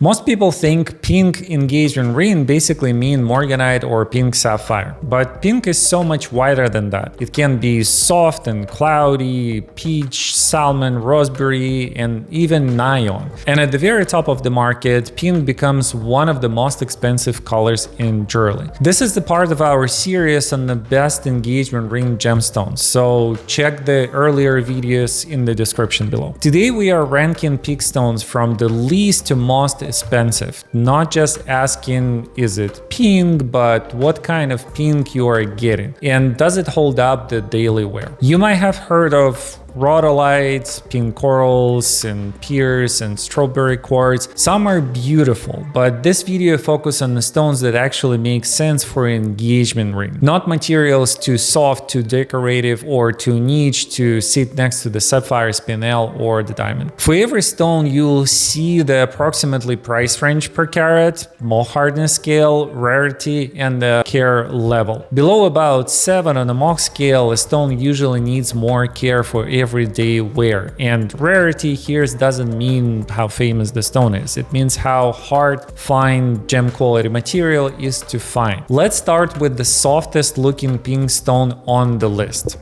Most people think pink engagement ring basically mean Morganite or Pink Sapphire, but pink is so much wider than that. It can be soft and cloudy, peach, salmon, raspberry, and even neon. And at the very top of the market, pink becomes one of the most expensive colors in jewelry. This is the part of our series on the best engagement ring gemstones, so check the earlier videos in the description below. Today we are ranking pink stones from the least to most expensive, not just asking is it pink, but what kind of pink you are getting, and does it hold up the daily wear. You might have heard of rhodolite, pink corals, and pears, and strawberry quartz. Some are beautiful, but this video focuses on the stones that actually make sense for an engagement ring, not materials too soft, too decorative, or too niche to sit next to the sapphire, spinel, or the diamond. For every stone, you'll see the approximately price range per carat, Mohs hardness scale, rarity, and the care level. Below about 7 on the Mohs scale, a stone usually needs more care for everyday wear, and rarity here doesn't mean how famous the stone is. It means how hard, fine, gem quality material is to find. Let's start with the softest looking pink stone on the list.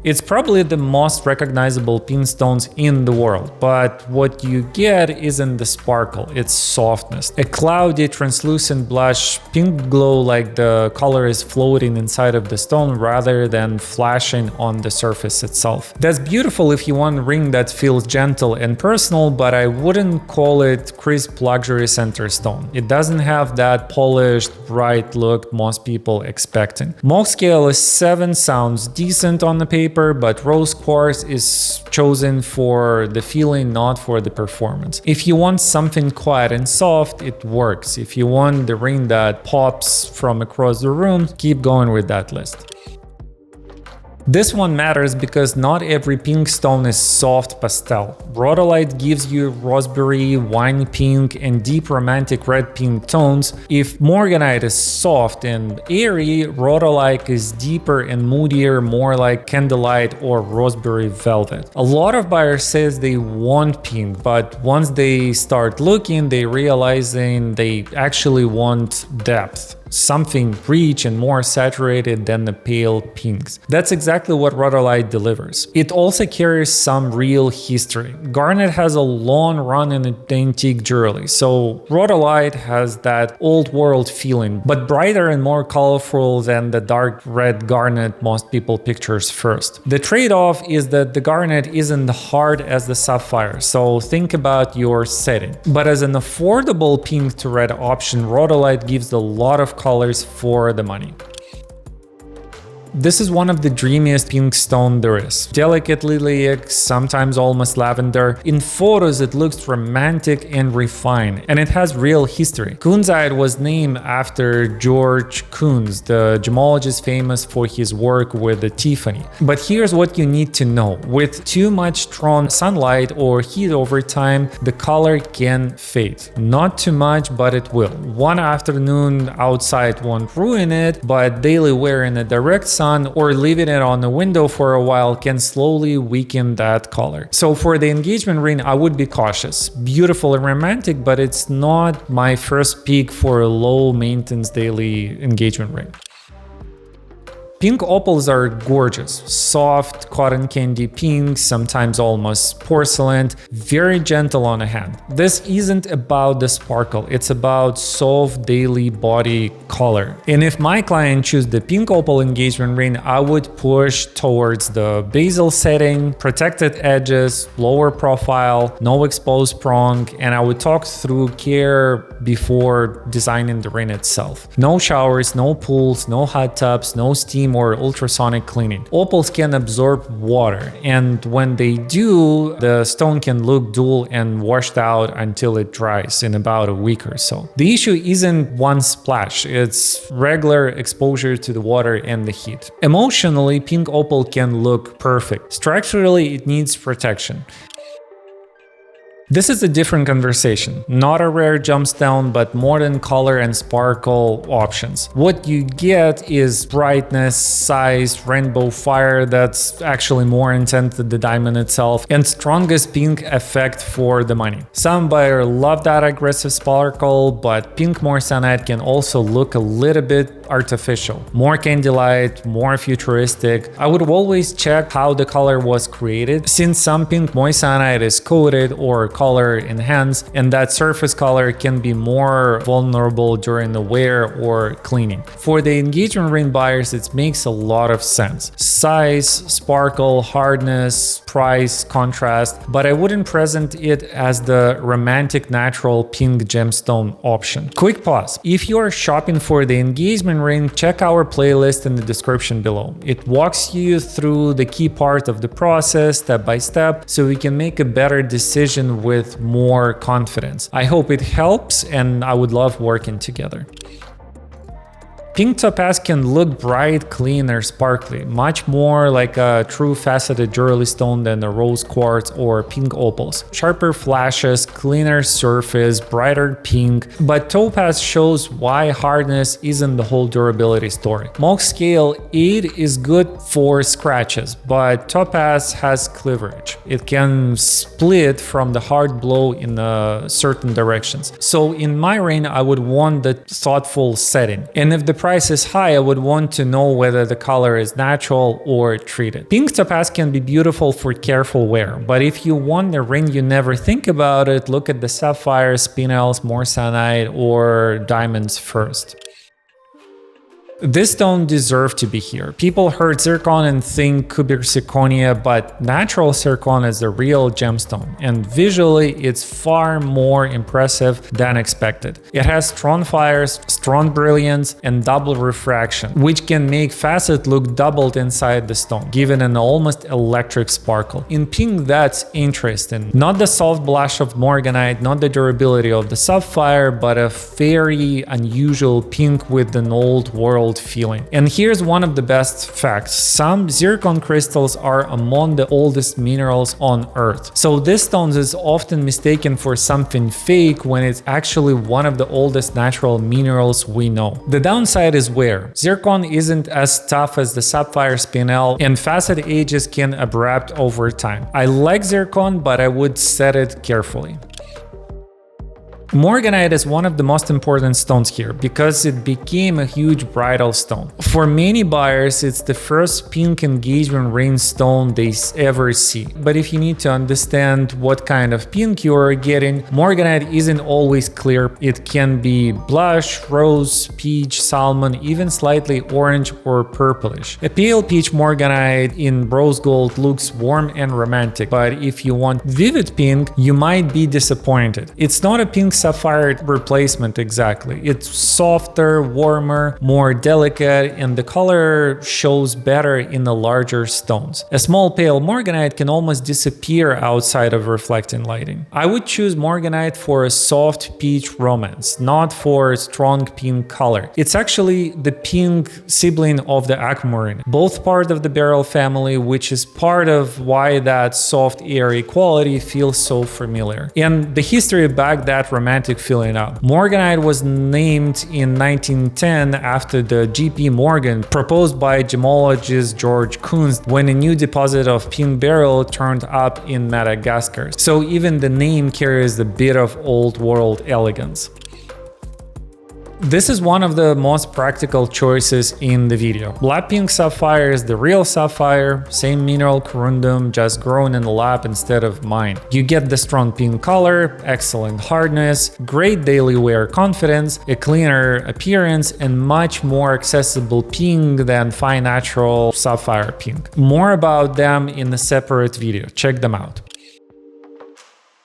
It's probably the most recognizable pink stones in the world, but what you get isn't the sparkle, it's softness. A cloudy, translucent blush, pink glow like the color is floating inside of the stone rather than flashing on the surface itself. That's beautiful if you want a ring that feels gentle and personal, but I wouldn't call it crisp luxury center stone. It doesn't have that polished, bright look most people expecting. Mohs scale is 7 sounds decent on the paper, but rose quartz is chosen for the feeling, not for the performance. If you want something quiet and soft, it works. If you want the ring that pops from across the room, keep going with that list. This one matters because not every pink stone is soft pastel. Rhodolite gives you raspberry, wine pink, and deep romantic red pink tones. If Morganite is soft and airy, rhodolite is deeper and moodier, more like candlelight or raspberry velvet. A lot of buyers say they want pink, but once they start looking, they realizing they actually want depth. Something rich and more saturated than the pale pinks. That's exactly what rhodolite delivers. It also carries some real history. Garnet has a long run in the antique jewelry, so rhodolite has that old world feeling, but brighter and more colorful than the dark red garnet most people pictures first. The trade-off is that the garnet isn't hard as the sapphire, so think about your setting. But as an affordable pink to red option, rhodolite gives a lot of colors for the money. This is one of the dreamiest pink stone there is. Delicate lilac, sometimes almost lavender. In photos it looks romantic and refined, and it has real history. Kunzite was named after George Kunz, the gemologist famous for his work with the Tiffany. But here's what you need to know. With too much strong sunlight or heat over time, the color can fade. Not too much, but it will. One afternoon outside won't ruin it, but daily wear in a direct sun or leaving it on the window for a while can slowly weaken that color. So for the engagement ring, I would be cautious. Beautiful and romantic, but it's not my first pick for a low maintenance daily engagement ring. Pink opals are gorgeous, soft, cotton candy pink, sometimes almost porcelain, very gentle on the hand. This isn't about the sparkle, it's about soft daily body color. And if my client choose the pink opal engagement ring, I would push towards the bezel setting, protected edges, lower profile, no exposed prong, and I would talk through care before designing the ring itself. No showers, no pools, no hot tubs, no steam or ultrasonic cleaning. Opals can absorb water, and when they do, the stone can look dull and washed out until it dries in about a week or so. The issue isn't one splash, it's regular exposure to the water and the heat. Emotionally, pink opal can look perfect. Structurally, it needs protection. This is a different conversation. Not a rare gemstone, but modern color and sparkle options. What you get is brightness, size, rainbow fire that's actually more intense than the diamond itself, and strongest pink effect for the money. Some buyers love that aggressive sparkle, but pink Moissanite can also look a little bit artificial. More candlelight, more futuristic. I would always check how the color was created, since some pink Moissanite is coated or color enhanced, and that surface color can be more vulnerable during the wear or cleaning. For the engagement ring buyers, it makes a lot of sense. Size, sparkle, hardness, price, contrast, but I wouldn't present it as the romantic natural pink gemstone option. Quick pause. If you are shopping for the engagement ring, check our playlist in the description below. It walks you through the key part of the process step by step, so we can make a better decision with more confidence. I hope it helps, and I would love working together. Pink Topaz can look bright, clean, or sparkly, much more like a true faceted jewelry stone than the rose quartz or pink opals. Sharper flashes, cleaner surface, brighter pink, but Topaz shows why hardness isn't the whole durability story. Mohs scale 8 is good for scratches, but Topaz has cleavage. It can split from the hard blow in certain directions. So in my ring, I would want the thoughtful setting. And if the price is high, I would want to know whether the color is natural or treated. Pink Topaz can be beautiful for careful wear, but if you want a ring you never think about it, look at the sapphires, Spinels, Morganite, or diamonds first. This stone deserved to be here. People heard zircon and think cubic zirconia, but natural zircon is the real gemstone, and visually it's far more impressive than expected. It has strong fires, strong brilliance, and double refraction, which can make facet look doubled inside the stone, giving an almost electric sparkle. In pink, that's interesting. Not the soft blush of Morganite, not the durability of the sapphire, but a very unusual pink with an old world feeling. And here's one of the best facts. Some zircon crystals are among the oldest minerals on Earth. So this stone is often mistaken for something fake when it's actually one of the oldest natural minerals we know. The downside is wear. Zircon isn't as tough as the sapphire Spinel, and facet ages can abrupt over time. I like zircon, but I would set it carefully. Morganite is one of the most important stones here because it became a huge bridal stone. For many buyers, it's the first pink engagement ring stone they ever see. But if you need to understand what kind of pink you are getting, Morganite isn't always clear. It can be blush, rose, peach, salmon, even slightly orange or purplish. A pale peach Morganite in rose gold looks warm and romantic, but if you want vivid pink, you might be disappointed. It's not a pink sapphire replacement exactly. It's softer, warmer, more delicate, and the color shows better in the larger stones. A small pale Morganite can almost disappear outside of reflecting lighting. I would choose Morganite for a soft peach romance, not for a strong pink color. It's actually the pink sibling of the aquamarine, both part of the beryl family, which is part of why that soft, airy quality feels so familiar. And the history backed that romantic feeling up. Morganite was named in 1910 after the J.P. Morgan proposed by gemologist George Kunzite when a new deposit of pink beryl turned up in Madagascar. So even the name carries a bit of old world elegance. This is one of the most practical choices in the video. Black pink sapphire is the real sapphire, same mineral corundum, just grown in the lab instead of mine. You get the strong pink color, excellent hardness, great daily wear confidence, a cleaner appearance, and much more accessible pink than fine natural sapphire pink. More about them in a separate video, check them out.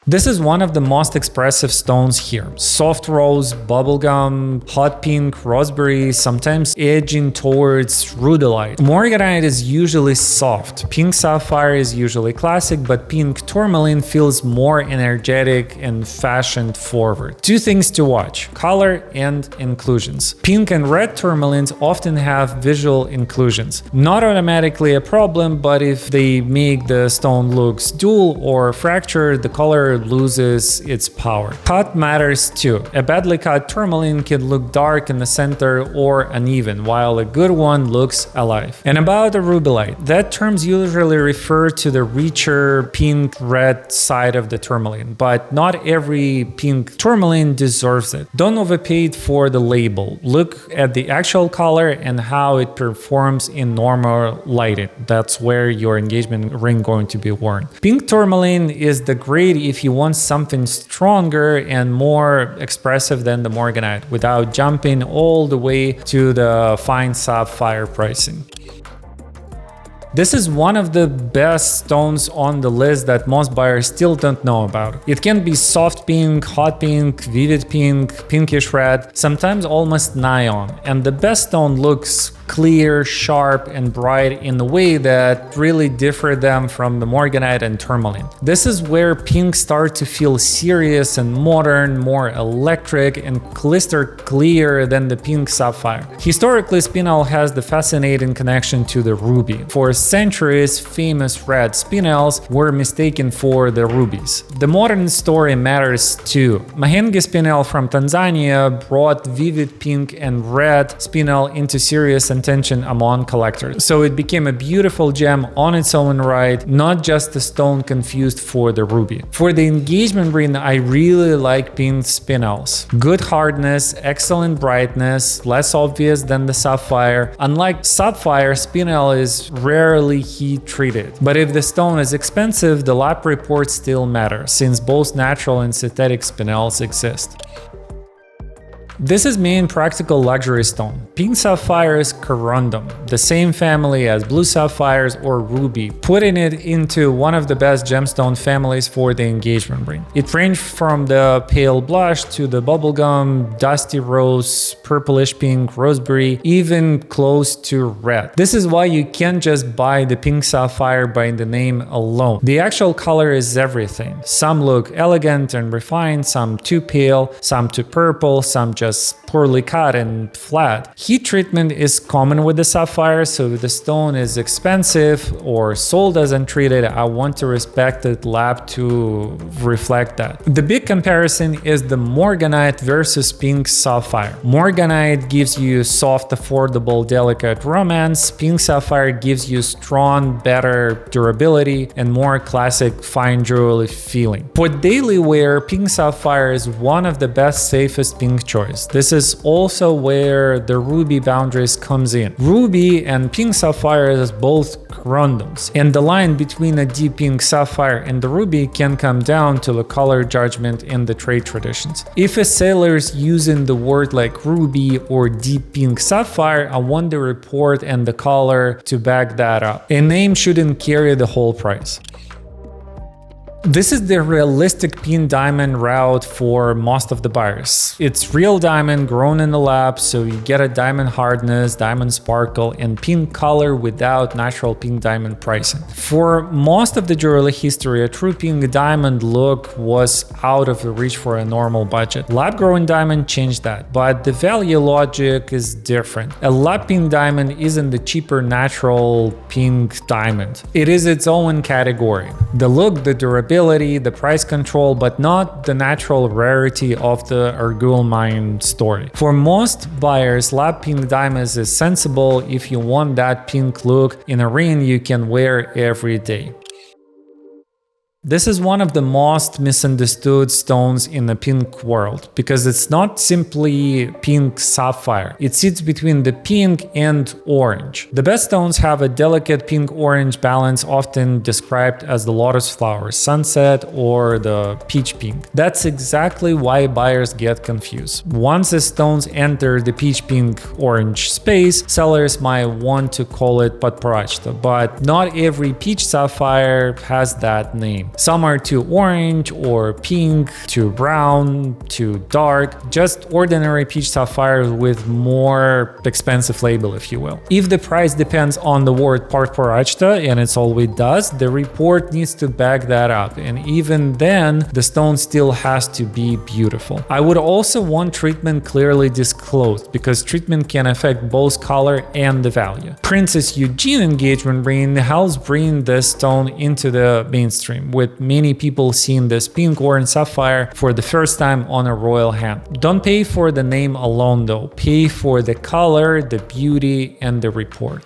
This is one of the most expressive stones here. Soft rose, bubblegum, hot pink, raspberry, sometimes edging towards rhodolite. Morganite is usually soft. Pink sapphire is usually classic, but pink tourmaline feels more energetic and fashion forward. Two things to watch: color and inclusions. Pink and red tourmalines often have visual inclusions. Not automatically a problem, but if they make the stone looks dual or fractured, the color color loses its power. Cut matters too. A badly cut tourmaline can look dark in the center or uneven, while a good one looks alive. And about a rhodolite, that terms usually refer to the richer pink-red side of the tourmaline, but not every pink tourmaline deserves it. Don't overpay it for the label. Look at the actual color and how it performs in normal lighting. That's where your engagement ring going to be worn. Pink tourmaline is the grade if you want something stronger and more expressive than the Morganite without jumping all the way to the fine sapphire pricing. This is one of the best stones on the list that most buyers still don't know about. It can be soft pink, hot pink, vivid pink, pinkish red, sometimes almost neon. And the best stone looks clear, sharp, and bright in a way that really differ them from the Morganite and Tourmaline. This is where pink starts to feel serious and modern, more electric, and crystal clear than the Pink Sapphire. Historically, Spinel has the fascinating connection to the ruby. For centuries, famous red Spinels were mistaken for the rubies. The modern story matters too. Mahenge Spinel from Tanzania brought vivid pink and red Spinel into serious attention among collectors. So it became a beautiful gem on its own right, not just a stone confused for the ruby. For the engagement ring, I really like pink Spinels. Good hardness, excellent brightness, less obvious than the sapphire. Unlike sapphire, Spinel is rarely heat treated. But if the stone is expensive, the lab report still matters, since both natural and synthetic Spinels exist. This is main practical luxury stone. Pink sapphire is corundum, the same family as blue sapphires or ruby, putting it into one of the best gemstone families for the engagement ring. It ranged from the pale blush to the bubblegum, dusty rose, purplish pink, roseberry, even close to red. This is why you can't just buy the pink sapphire by the name alone. The actual color is everything. Some look elegant and refined, some too pale, some too purple, some just poorly cut and flat. Heat treatment is common with the sapphire, so if the stone is expensive or sold as untreated, I want to respect the lab to reflect that. The big comparison is the Morganite versus Pink Sapphire. Morganite gives you soft, affordable, delicate romance. Pink Sapphire gives you strong, better durability and more classic fine jewelry feeling. For daily wear, Pink Sapphire is one of the best, safest pink choice. This is also where the ruby boundaries comes in. Ruby and pink sapphire is both corundums, and the line between a deep pink sapphire and the ruby can come down to the color judgment in the trade traditions. If a seller is using the word like ruby or deep pink sapphire, I want the report and the color to back that up. A name shouldn't carry the whole price. This is the realistic pink diamond route for most of the buyers. It's real diamond grown in the lab, so you get a diamond hardness, diamond sparkle, and pink color without natural pink diamond pricing. For most of the jewelry history, a true pink diamond look was out of the reach for a normal budget. Lab-grown diamond changed that, but the value logic is different. A lab pink diamond isn't the cheaper natural pink diamond. It is its own category. The look, the durability, the price control, but not the natural rarity of the Argul mine story. For most buyers, lab pink diamonds is sensible if you want that pink look in a ring you can wear every day. This is one of the most misunderstood stones in the pink world because it's not simply pink sapphire. It sits between the pink and orange. The best stones have a delicate pink-orange balance, often described as the lotus flower, sunset, or the peach pink. That's exactly why buyers get confused. Once the stones enter the peach pink-orange space, sellers might want to call it Padparadscha, but not every peach sapphire has that name. Some are too orange or pink, too brown, too dark, just ordinary peach sapphires with more expensive label, if you will. If the price depends on the word Padparadscha, and it's all it does, the report needs to back that up, and even then, the stone still has to be beautiful. I would also want treatment clearly disclosed, because treatment can affect both color and the value. Princess Eugene engagement ring helps bring this stone into the mainstream. with many people seeing this pink or sapphire for the first time on a royal hand. Don't pay for the name alone though, pay for the color, the beauty, and the report.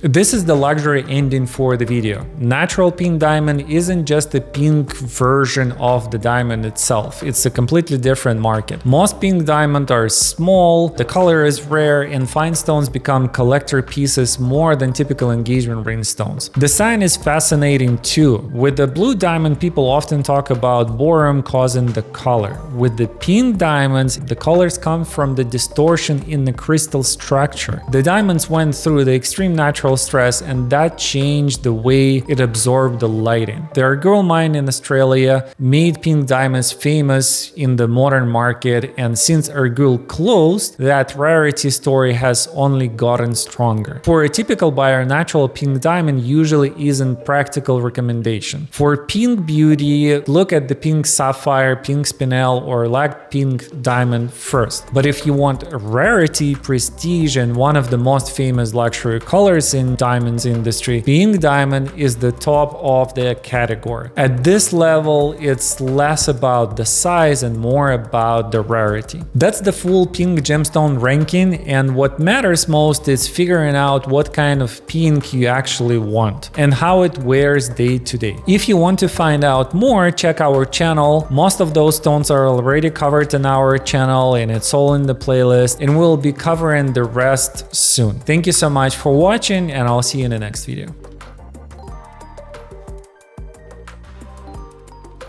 This is the luxury ending for the video. Natural pink diamond isn't just a pink version of the diamond itself, it's a completely different market. Most pink diamonds are small, the color is rare, and fine stones become collector pieces more than typical engagement ring stones. The sign is fascinating too. With the blue diamond, people often talk about boron causing the color. With the pink diamonds, the colors come from the distortion in the crystal structure. The diamonds went through the extreme natural stress, and that changed the way it absorbed the lighting. The Argyle mine in Australia made pink diamonds famous in the modern market, and since Argyle closed, that rarity story has only gotten stronger. For a typical buyer, natural pink diamond usually isn't practical recommendation. For pink beauty, look at the pink sapphire, pink spinel, or lilac pink diamond first. But if you want rarity, prestige, and one of the most famous luxury colors in diamonds industry, pink diamond is the top of the category. At this level, it's less about the size and more about the rarity. That's the full pink gemstone ranking, and what matters most is figuring out what kind of pink you actually want and how it wears day to day. If you want to find out more, check our channel. Most of those stones are already covered in our channel, and it's all in the playlist, and we'll be covering the rest soon. Thank you so much for watching, and I'll see you in the next video.